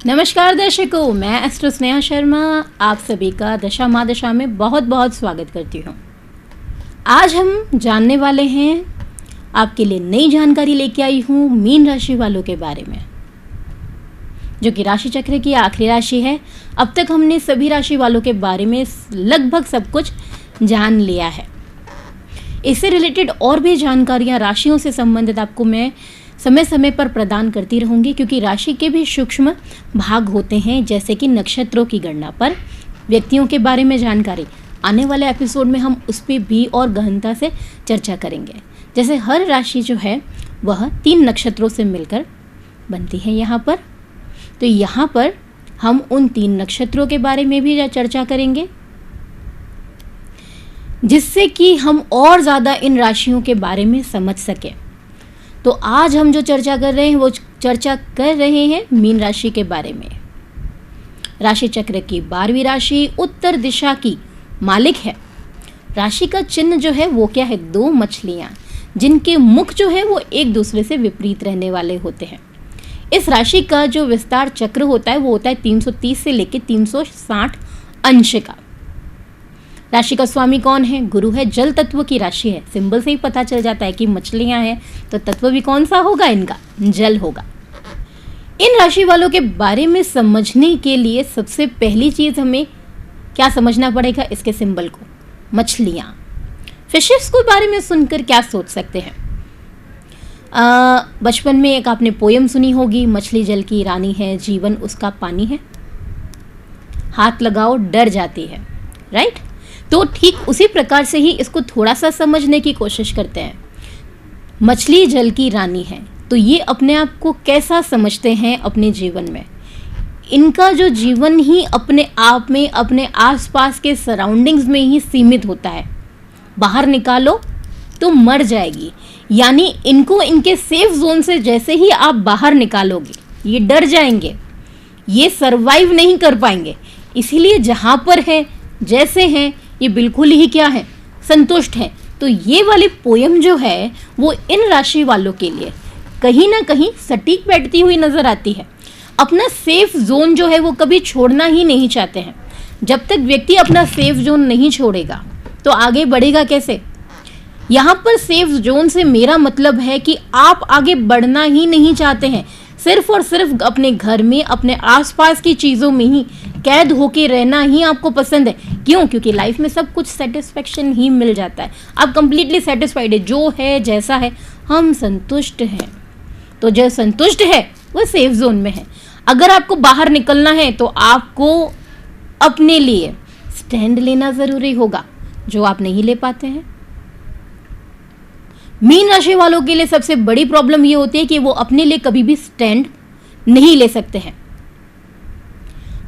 नमस्कार दर्शकों, मैं एस्ट्रो स्नेहा शर्मा आप सभी का दशा माँ दशा में बहुत बहुत स्वागत करती हूँ। आज हम जानने वाले हैं, आपके लिए नई जानकारी लेके आई हूँ मीन राशि वालों के बारे में, जो कि राशि चक्र की आखिरी राशि है। अब तक हमने सभी राशि वालों के बारे में लगभग सब कुछ जान लिया है। इससे रिलेटेड और भी जानकारियाँ राशियों से संबंधित आपको मैं समय समय पर प्रदान करती रहूंगी, क्योंकि राशि के भी सूक्ष्म भाग होते हैं, जैसे कि नक्षत्रों की गणना पर व्यक्तियों के बारे में जानकारी। आने वाले एपिसोड में हम उस पर भी और गहनता से चर्चा करेंगे। जैसे हर राशि जो है वह 3 नक्षत्रों से मिलकर बनती है यहाँ पर, तो यहाँ पर हम उन 3 नक्षत्रों के बारे में भी चर्चा करेंगे, जिससे कि हम और ज़्यादा इन राशियों के बारे में समझ सकें। तो आज हम जो चर्चा कर रहे हैं वो चर्चा कर रहे हैं मीन राशि के बारे में। राशि चक्र की 12वीं राशि उत्तर दिशा की मालिक है। राशि का चिन्ह जो है वो क्या है? 2 मछलियाँ, जिनके मुख जो है वो एक दूसरे से विपरीत रहने वाले होते हैं। इस राशि का जो विस्तार चक्र होता है वो होता है 330 से लेकर 360 अंश का। राशि का स्वामी कौन है? गुरु है। जल तत्व की राशि है। सिंबल से ही पता चल जाता है कि मछलियां हैं, तो तत्व भी कौन सा होगा इनका? जल होगा। इन राशि वालों के बारे में समझने के लिए सबसे पहली चीज हमें क्या समझना पड़ेगा? इसके सिंबल को, मछलियां। फिशेस के बारे में सुनकर क्या सोच सकते हैं? बचपन में एक आपने पोयम सुनी होगी, मछली जल की रानी है, जीवन उसका पानी है, हाथ लगाओ डर जाती है, राइट? तो ठीक उसी प्रकार से ही इसको थोड़ा सा समझने की कोशिश करते हैं। मछली जल की रानी है, तो ये अपने आप को कैसा समझते हैं अपने जीवन में? इनका जो जीवन ही अपने आप में, अपने आसपास के सराउंडिंग्स में ही सीमित होता है। बाहर निकालो तो मर जाएगी। यानी इनको इनके सेफ जोन से जैसे ही आप बाहर निकालोगे, ये डर जाएंगे, ये सरवाइव नहीं कर पाएंगे। इसीलिए जहाँ पर है, जैसे हैं, ये बिल्कुल ही क्या है? संतुष्ट है। तो ये वाली पोयम जो है वो इन राशि वालों के लिए कहीं ना कहीं सटीक बैठती हुई नजर आती है। अपना सेफ जोन जो है वो कभी छोड़ना ही नहीं चाहते हैं। जब तक व्यक्ति अपना सेफ जोन नहीं छोड़ेगा तो आगे बढ़ेगा कैसे? यहाँ पर सेफ जोन से मेरा मतलब है कि आप आगे बढ़ना ही नहीं चाहते हैं, सिर्फ और सिर्फ अपने घर में, अपने आसपास की चीज़ों में ही कैद होके रहना ही आपको पसंद है। क्यों? क्योंकि लाइफ में सब कुछ सेटिस्फेक्शन ही मिल जाता है। आप कंप्लीटली सेटिस्फाइड है, जो है जैसा है, हम संतुष्ट हैं। तो जो संतुष्ट है वो सेफ जोन में है। अगर आपको बाहर निकलना है तो आपको अपने लिए स्टैंड लेना ज़रूरी होगा, जो आप नहीं ले पाते हैं। मीन राशि वालों के लिए सबसे बड़ी प्रॉब्लम ये होती है कि वो अपने लिए कभी भी स्टैंड नहीं ले सकते हैं।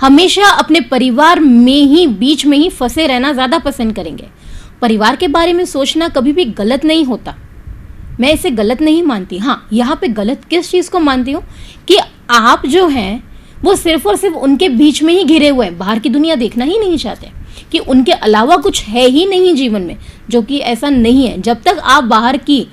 हमेशा अपने परिवार में ही, बीच में ही फंसे रहना ज़्यादा पसंद करेंगे। परिवार के बारे में सोचना कभी भी गलत नहीं होता, मैं इसे गलत नहीं मानती। हाँ, यहाँ पे गलत किस चीज़ को मानती हूँ कि आप जो हैं वो सिर्फ और सिर्फ उनके बीच में ही घिरे हुए हैं, बाहर की दुनिया देखना ही नहीं चाहते, कि उनके अलावा कुछ है ही नहीं जीवन में, जो कि ऐसा नहीं है। जब तक आप बाहर की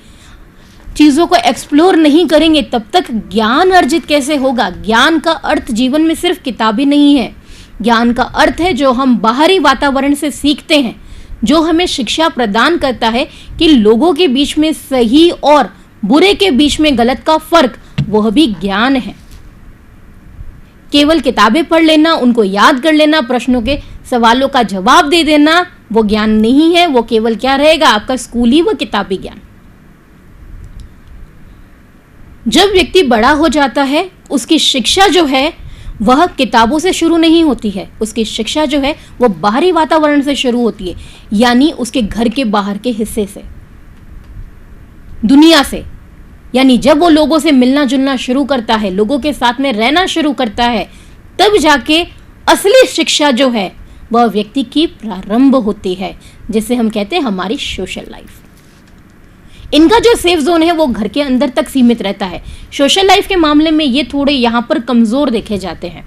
चीज़ों को एक्सप्लोर नहीं करेंगे तब तक ज्ञान अर्जित कैसे होगा? ज्ञान का अर्थ जीवन में सिर्फ किताबी नहीं है। ज्ञान का अर्थ है जो हम बाहरी वातावरण से सीखते हैं, जो हमें शिक्षा प्रदान करता है कि लोगों के बीच में सही और बुरे के बीच में गलत का फर्क, वह भी ज्ञान है। केवल किताबें पढ़ लेना, उनको याद कर लेना, प्रश्नों के सवालों का जवाब दे देना, वो ज्ञान नहीं है। वो केवल क्या रहेगा? आपका स्कूली व किताबी ज्ञान। जब व्यक्ति बड़ा हो जाता है, उसकी शिक्षा जो है वह किताबों से शुरू नहीं होती है। उसकी शिक्षा जो है वो बाहरी वातावरण से शुरू होती है, यानी उसके घर के बाहर के हिस्से से, दुनिया से। यानी जब वो लोगों से मिलना जुलना शुरू करता है, लोगों के साथ में रहना शुरू करता है, तब जाके असली शिक्षा जो है वह व्यक्ति की प्रारंभ होती है, जिसे हम कहते हैं हमारी सोशल लाइफ। इनका जो सेफ जोन है वो घर के अंदर तक सीमित रहता है। सोशल लाइफ के मामले में ये थोड़े यहाँ पर कमजोर देखे जाते हैं,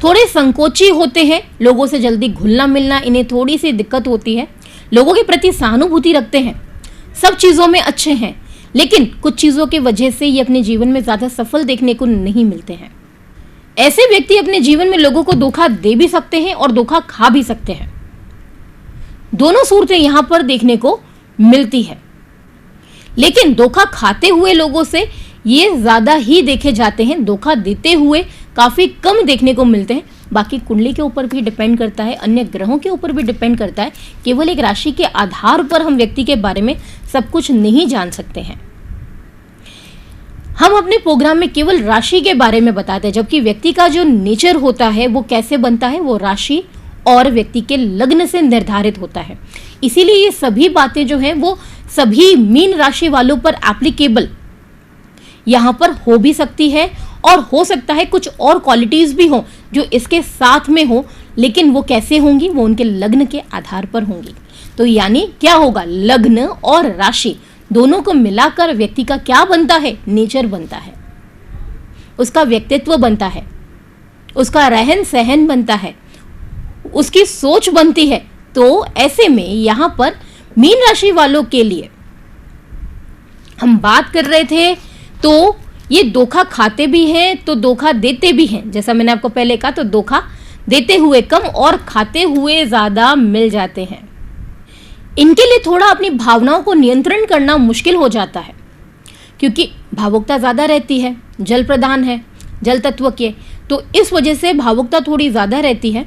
थोड़े संकोची होते हैं, लोगों से जल्दी घुलना मिलना इन्हें थोड़ी सी दिक्कत होती है। लोगों के प्रति सहानुभूति रखते हैं, सब चीज़ों में अच्छे हैं, लेकिन कुछ चीज़ों की वजह से ये अपने जीवन में ज़्यादा सफल देखने को नहीं मिलते हैं। ऐसे व्यक्ति अपने जीवन में लोगों को धोखा दे भी सकते हैं और धोखा खा भी सकते हैं। दोनों सूरतें यहां पर देखने को मिलती है। लेकिन धोखा खाते हुए लोगों से ये ज्यादा ही देखे जाते हैं, धोखा देते हुए काफी कम देखने को मिलते हैं। बाकी कुंडली के ऊपर भी डिपेंड करता है, अन्य ग्रहों के ऊपर भी डिपेंड करता है। केवल एक राशि के आधार पर हम व्यक्ति के बारे में सब कुछ नहीं जान सकते हैं। हम अपने प्रोग्राम में केवल राशि के बारे में बताते हैं, जबकि व्यक्ति का जो नेचर होता है वो कैसे बनता है वो राशि और व्यक्ति के लग्न से निर्धारित होता है। इसीलिए ये सभी बातें जो हैं वो सभी मीन राशि वालों पर एप्लीकेबल यहाँ पर हो भी सकती है, और हो सकता है कुछ और क्वालिटीज भी हो जो इसके साथ में हो, लेकिन वो कैसे होंगी, वो उनके लग्न के आधार पर होंगी। तो यानी क्या होगा, लग्न और राशि दोनों को मिलाकर व्यक्ति का क्या बनता है, नेचर बनता है, उसका व्यक्तित्व बनता है, उसका रहन सहन बनता है, उसकी सोच बनती है। तो ऐसे में यहां पर मीन राशि वालों के लिए हम बात कर रहे थे, तो ये धोखा खाते भी हैं तो धोखा देते भी हैं। जैसा मैंने आपको पहले कहा, तो धोखा देते हुए कम और खाते हुए ज्यादा मिल जाते हैं। इनके लिए थोड़ा अपनी भावनाओं को नियंत्रण करना मुश्किल हो जाता है, क्योंकि भावुकता ज्यादा रहती है, जल प्रधान है, जल तत्व के, तो इस वजह से भावुकता थोड़ी ज्यादा रहती है।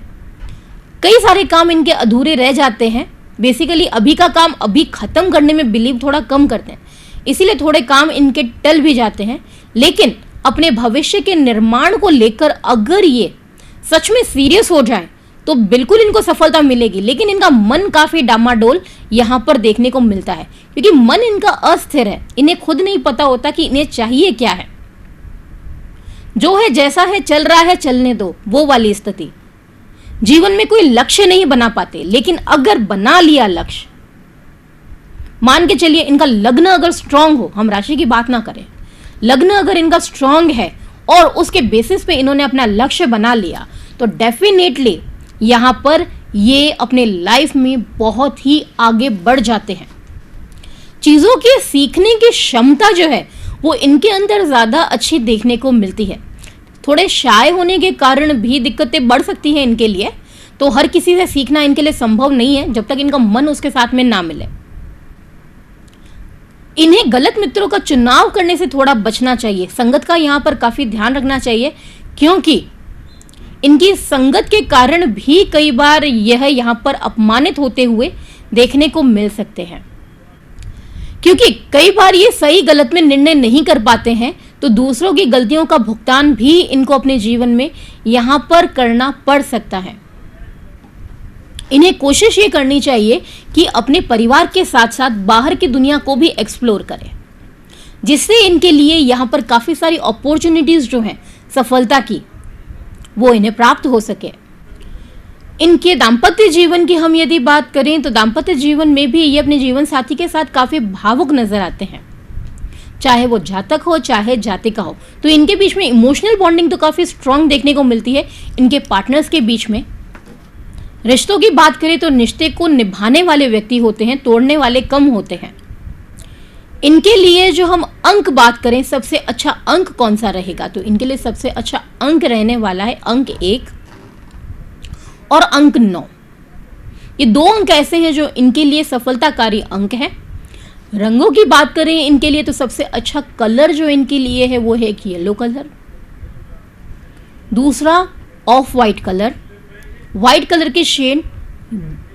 कई सारे काम इनके अधूरे रह जाते हैं। बेसिकली अभी का काम अभी खत्म करने में बिलीव थोड़ा कम करते हैं, इसीलिए थोड़े काम इनके टल भी जाते हैं। लेकिन अपने भविष्य के निर्माण को लेकर अगर ये सच में सीरियस हो जाए तो बिल्कुल इनको सफलता मिलेगी। लेकिन इनका मन काफी डामाडोल यहाँ पर देखने को मिलता है, क्योंकि मन इनका अस्थिर है। इन्हें खुद नहीं पता होता कि इन्हें चाहिए क्या है। जो है जैसा है चल रहा है, चलने दो, वो वाली स्थिति। जीवन में कोई लक्ष्य नहीं बना पाते। लेकिन अगर बना लिया लक्ष्य, मान के चलिए इनका लग्न अगर स्ट्रांग हो, हम राशि की बात ना करें, लग्न अगर इनका स्ट्रांग है और उसके बेसिस पे इन्होंने अपना लक्ष्य बना लिया, तो डेफिनेटली यहां पर ये अपने लाइफ में बहुत ही आगे बढ़ जाते हैं। चीजों के सीखने की क्षमता जो है वो इनके अंदर ज्यादा अच्छी देखने को मिलती है। थोड़े शाय होने के कारण भी दिक्कतें बढ़ सकती हैं इनके लिए। तो हर किसी से सीखना इनके लिए संभव नहीं है जब तक इनका मन उसके साथ में ना मिले। इन्हें गलत मित्रों का चुनाव करने से थोड़ा बचना चाहिए। संगत का यहाँ पर काफी ध्यान रखना चाहिए, क्योंकि इनकी संगत के कारण भी कई बार यह यहाँ पर अपमानित होते हुए देखने को मिल सकते हैं। क्योंकि कई बार ये सही गलत में निर्णय नहीं कर पाते हैं, तो दूसरों की गलतियों का भुगतान भी इनको अपने जीवन में यहाँ पर करना पड़ सकता है। इन्हें कोशिश ये करनी चाहिए कि अपने परिवार के साथ साथ बाहर की दुनिया को भी एक्सप्लोर करें, जिससे इनके लिए यहाँ पर काफी सारी अपॉर्चुनिटीज जो हैं सफलता की, वो इन्हें प्राप्त हो सके। इनके दाम्पत्य जीवन की हम यदि बात करें, तो दाम्पत्य जीवन में भी ये अपने जीवन साथी के साथ काफी भावुक नजर आते हैं, चाहे वो जातक हो चाहे जातिका हो। तो इनके बीच में इमोशनल बॉन्डिंग तो काफी स्ट्रांग देखने को मिलती है इनके पार्टनर्स के बीच में। रिश्तों की बात करें तो रिश्ते को निभाने वाले व्यक्ति होते हैं, तोड़ने वाले कम होते हैं। इनके लिए जो हम अंक बात करें, सबसे अच्छा अंक कौन सा रहेगा, तो इनके लिए सबसे अच्छा अंक रहने वाला है अंक 1 और अंक 9। ये 2 अंक ऐसे हैं जो इनके लिए सफलताकारी अंक हैं। रंगों की बात करें इनके लिए, तो सबसे अच्छा कलर जो इनके लिए है वो है एक येलो कलर, दूसरा of white colour. White colour के शेड,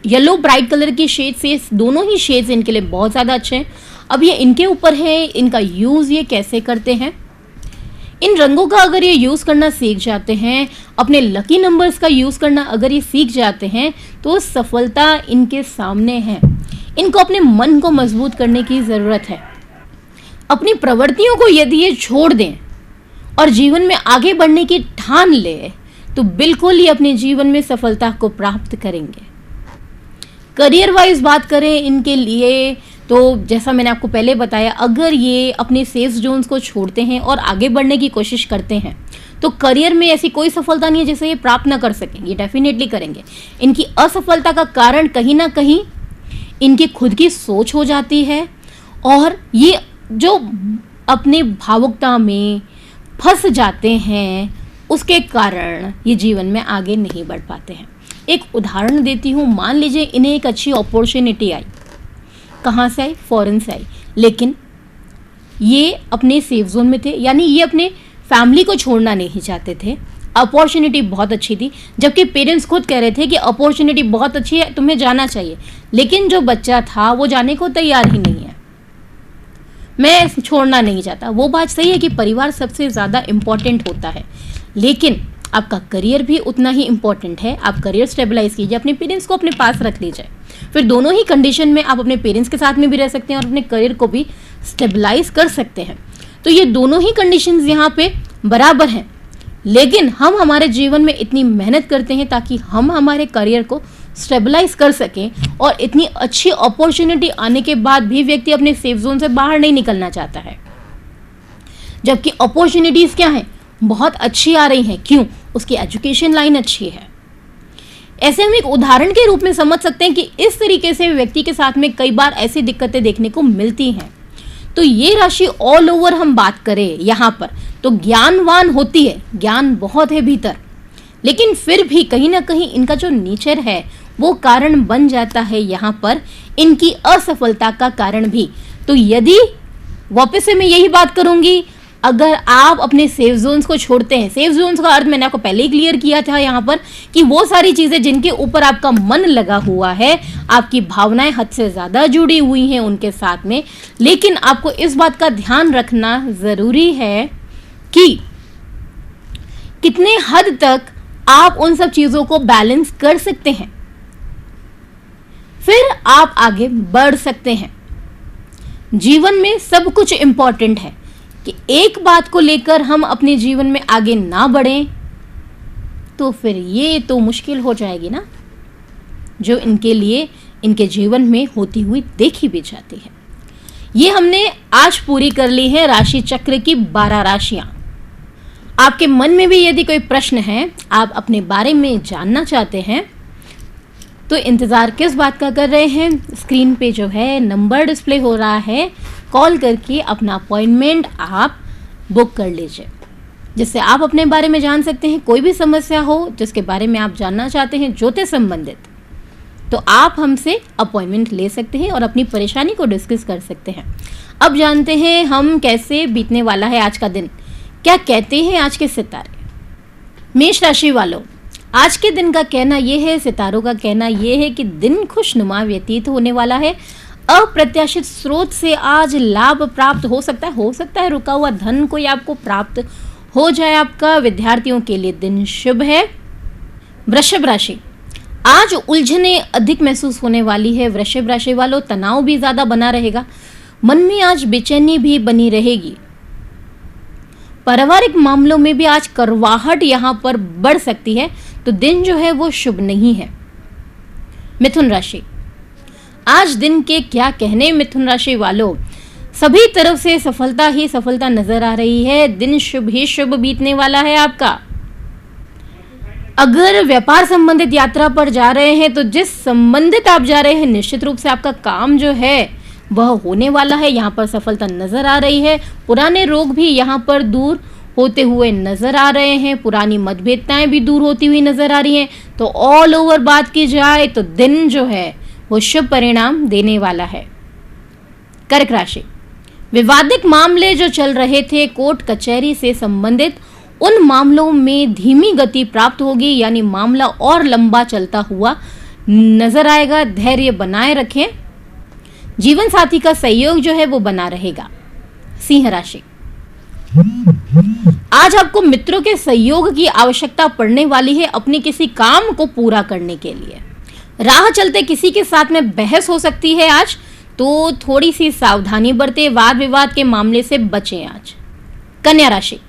येलो ब्राइट कलर की शेड से, दोनों ही शेड्स इनके लिए बहुत ज़्यादा अच्छे हैं। अब ये इनके ऊपर है इनका यूज़ ये कैसे करते हैं। इन रंगों का अगर ये यूज़ करना सीख जाते हैं, अपने लकी नंबर्स का यूज़ करना अगर ये सीख जाते हैं, तो सफलता इनके सामने है। इनको अपने मन को मजबूत करने की ज़रूरत है। अपनी प्रवृत्तियों को यदि ये छोड़ दें और जीवन में आगे बढ़ने की ठान ले, तो बिल्कुल ही अपने जीवन में सफलता को प्राप्त करेंगे। करियर वाइज बात करें इनके लिए, तो जैसा मैंने आपको पहले बताया, अगर ये अपने सेफ जोन्स को छोड़ते हैं और आगे बढ़ने की कोशिश करते हैं, तो करियर में ऐसी कोई सफलता नहीं है जिसे ये प्राप्त ना कर सकें। ये डेफिनेटली करेंगे। इनकी असफलता का कारण कहीं ना कहीं इनकी खुद की सोच हो जाती है, और ये जो अपने भावुकता में फंस जाते हैं उसके कारण ये जीवन में आगे नहीं बढ़ पाते हैं। एक उदाहरण देती हूँ, मान लीजिए इन्हें एक अच्छी अपॉर्चुनिटी आई, कहाँ से आई? फॉरेन से आई, लेकिन ये अपने सेफ जोन में थे, यानी ये अपने फैमिली को छोड़ना नहीं चाहते थे। अपॉर्चुनिटी बहुत अच्छी थी, जबकि पेरेंट्स खुद कह रहे थे कि अपॉर्चुनिटी बहुत अच्छी है, तुम्हें जाना चाहिए, लेकिन जो बच्चा था वो जाने को तैयार ही नहीं है, मैं छोड़ना नहीं चाहता। वो बात सही है कि परिवार सबसे ज़्यादा इम्पॉर्टेंट होता है, लेकिन आपका करियर भी उतना ही इम्पॉर्टेंट है। आप करियर स्टेबलाइज कीजिए, अपने पेरेंट्स को अपने पास रख लीजिए, फिर दोनों ही कंडीशन में आप अपने पेरेंट्स के साथ में भी रह सकते हैं और अपने करियर को भी स्टेबलाइज कर सकते हैं। तो ये दोनों ही कंडीशंस यहाँ पे बराबर हैं, लेकिन हम हमारे जीवन में इतनी मेहनत करते हैं ताकि हम हमारे करियर को स्टेबलाइज कर सकें, और इतनी अच्छी अपॉर्चुनिटी आने के बाद भी व्यक्ति अपने सेफ जोन से बाहर नहीं निकलना चाहता है, जबकि अपॉर्चुनिटीज क्या हैं? बहुत अच्छी आ रही हैं। क्यों? उसकी एजुकेशन लाइन अच्छी है। ऐसे हम एक उदाहरण के रूप में समझ सकते हैं कि इस तरीके से व्यक्ति के साथ में कई बार ऐसी दिक्कतें देखने को मिलती हैं। तो ये राशि ऑल ओवर हम बात करें यहाँ पर तो ज्ञानवान होती है, ज्ञान बहुत है भीतर, लेकिन फिर भी कहीं ना कहीं इनका जो नेचर है वो कारण बन जाता है यहाँ पर इनकी असफलता का कारण भी। तो यदि वापस से मैं यही बात करूंगी, अगर आप अपने सेफ जोन्स को छोड़ते हैं, सेफ जोन्स का अर्थ मैंने आपको पहले ही क्लियर किया था यहाँ पर कि वो सारी चीजें जिनके ऊपर आपका मन लगा हुआ है, आपकी भावनाएं हद से ज्यादा जुड़ी हुई हैं उनके साथ में, लेकिन आपको इस बात का ध्यान रखना जरूरी है कि कितने हद तक आप उन सब चीजों को बैलेंस कर सकते हैं, फिर आप आगे बढ़ सकते हैं। जीवन में सब कुछ इंपॉर्टेंट है कि एक बात को लेकर हम अपने जीवन में आगे ना बढ़ें तो फिर ये तो मुश्किल हो जाएगी ना, जो इनके लिए इनके जीवन में होती हुई देखी भी जाती है। ये हमने आज पूरी कर ली है राशि चक्र की 12 राशियां। आपके मन में भी यदि कोई प्रश्न है, आप अपने बारे में जानना चाहते हैं, तो इंतज़ार किस बात का कर रहे हैं? स्क्रीन पे जो है नंबर डिस्प्ले हो रहा है, कॉल करके अपना अपॉइंटमेंट आप बुक कर लीजिए, जिससे आप अपने बारे में जान सकते हैं। कोई भी समस्या हो जिसके बारे में आप जानना चाहते हैं ज्योतिष संबंधित, तो आप हमसे अपॉइंटमेंट ले सकते हैं और अपनी परेशानी को डिस्कस कर सकते हैं। अब जानते हैं हम कैसे बीतने वाला है आज का दिन, क्या कहते हैं आज के सितारे। मेष राशि वालों, आज के दिन का कहना यह है, सितारों का कहना यह है कि दिन खुशनुमा व्यतीत होने वाला है। अप्रत्याशित स्रोत से आज लाभ प्राप्त हो सकता है रुका हुआ धन कोई आपको प्राप्त हो जाए आपका। विद्यार्थियों के लिए दिन शुभ है। वृषभ राशि, आज उलझने अधिक महसूस होने वाली है। वृषभ राशि वालों, तनाव भी ज्यादा बना रहेगा, मन में आज बेचैनी भी बनी रहेगी। पारिवारिक मामलों में भी आज करवाहट यहाँ पर बढ़ सकती है, तो दिन जो है वो शुभ नहीं है। मिथुन राशि, आज दिन के क्या कहने मिथुन राशि वालों, सभी तरफ से सफलता ही सफलता नजर आ रही है। दिन शुभ ही शुभ बीतने वाला है आपका। अगर व्यापार संबंधित यात्रा पर जा रहे हैं तो जिस संबंधित आप जा रहे हैं निश्चित रूप से आपका काम जो है वह होने वाला है। यहाँ पर सफलता नजर आ रही है। पुराने रोग भी यहाँ पर दूर होते हुए नजर आ रहे हैं। पुरानी मतभेदताएं भी दूर होती हुई नजर आ रही हैं। तो ऑल ओवर बात की जाए तो दिन जो है वो शुभ परिणाम देने वाला है। कर्क राशि, विवादित मामले जो चल रहे थे कोर्ट कचहरी से संबंधित, उन मामलों में धीमी गति प्राप्त होगी, यानी मामला और लंबा चलता हुआ नजर आएगा। धैर्य बनाए रखें। जीवन साथी का सहयोग जो है वो बना रहेगा। सिंह राशि, आज आपको मित्रों के सहयोग की आवश्यकता पड़ने वाली है अपने किसी काम को पूरा करने के लिए। राह चलते किसी के साथ में बहस हो सकती है आज, तो थोड़ी सी सावधानी बरतें। वाद विवाद के मामले से बचें आज। कन्या राशि,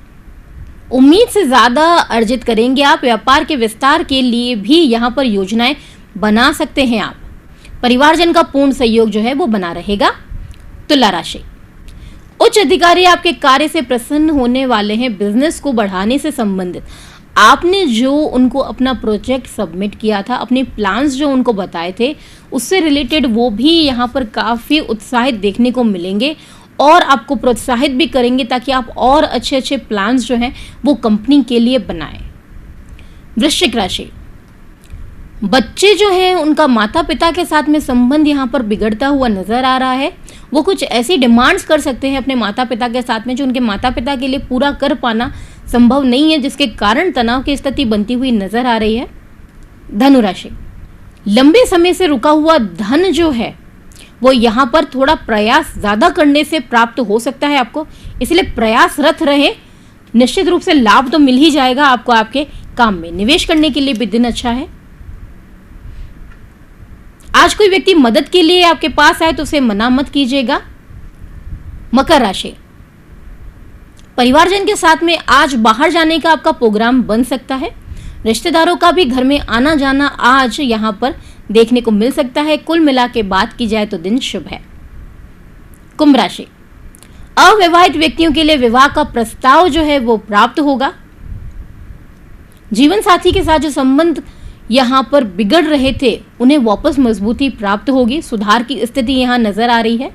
उम्मीद से ज्यादा अर्जित करेंगे आप। व्यापार के विस्तार के लिए भी यहाँ पर योजनाएं बना सकते हैं आप। परिवारजन का पूर्ण सहयोग जो है वो बना रहेगा। तुला राशि, उच्च अधिकारी आपके कार्य से प्रसन्न होने वाले हैं। बिजनेस को बढ़ाने से संबंधित आपने जो उनको अपना प्रोजेक्ट सबमिट किया था, अपने प्लान्स जो उनको बताए थे, उससे रिलेटेड वो भी यहाँ पर काफ़ी उत्साहित देखने को मिलेंगे और आपको प्रोत्साहित भी करेंगे ताकि आप और अच्छे अच्छे प्लान्स जो हैं वो कंपनी के लिए बनाएं। वृश्चिक राशि, बच्चे जो हैं उनका माता पिता के साथ में संबंध यहाँ पर बिगड़ता हुआ नजर आ रहा है। वो कुछ ऐसी डिमांड्स कर सकते हैं अपने माता पिता के साथ में जो उनके माता पिता के लिए पूरा कर पाना संभव नहीं है, जिसके कारण तनाव की स्थिति बनती हुई नजर आ रही है। धनु राशि, लंबे समय से रुका हुआ धन जो है वो यहाँ पर थोड़ा प्रयास ज्यादा करने से प्राप्त हो सकता है आपको, इसलिए प्रयासरत रहे। निश्चित रूप से लाभ तो मिल ही जाएगा आपको आपके काम में। निवेश करने के लिए भी दिन अच्छा है। आज कोई व्यक्ति मदद के लिए आपके पास आए तो उसे मना मत कीजिएगा। मकर राशि, परिवारजन के साथ में आज बाहर जाने का आपका प्रोग्राम बन सकता है। रिश्तेदारों का भी घर में आना जाना आज यहाँ पर देखने को मिल सकता है। कुल मिला के बात की जाए तो दिन शुभ है। कुंभ राशि, अविवाहित व्यक्तियों के लिए विवाह का प्रस्ताव जो है वो प्राप्त होगा। जीवन साथी के साथ जो संबंध यहाँ पर बिगड़ रहे थे उन्हें वापस मजबूती प्राप्त होगी। सुधार की स्थिति यहाँ नजर आ रही है।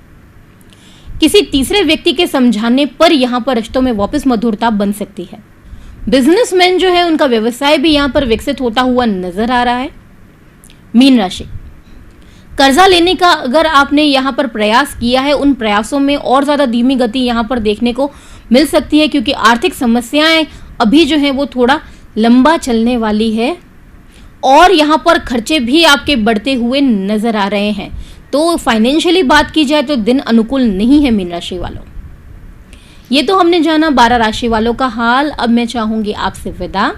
किसी तीसरे व्यक्ति के समझाने पर यहाँ पर रिश्तों में वापस मधुरता बन सकती है। बिजनेसमैन जो है उनका व्यवसाय भी यहाँ पर विकसित होता हुआ नजर आ रहा है। मीन राशि, कर्जा लेने का अगर आपने यहाँ पर प्रयास किया है, उन प्रयासों में और ज्यादा धीमी गति यहाँ पर देखने को मिल सकती है, क्योंकि आर्थिक समस्याएं अभी जो है वो थोड़ा लंबा चलने वाली है और यहाँ पर खर्चे भी आपके बढ़ते हुए नजर आ रहे हैं। तो फाइनेंशियली बात की जाए तो दिन अनुकूल नहीं है मीन राशि वालों। ये तो हमने जाना 12 राशि वालों का हाल। अब मैं चाहूंगी आपसे विदा।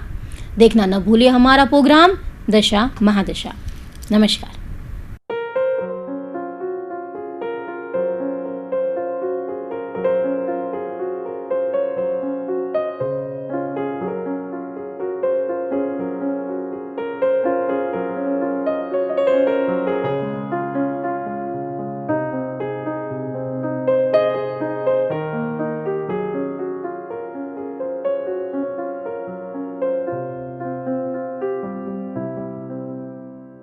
देखना न भूलिए हमारा प्रोग्राम दशा महादशा। नमस्कार।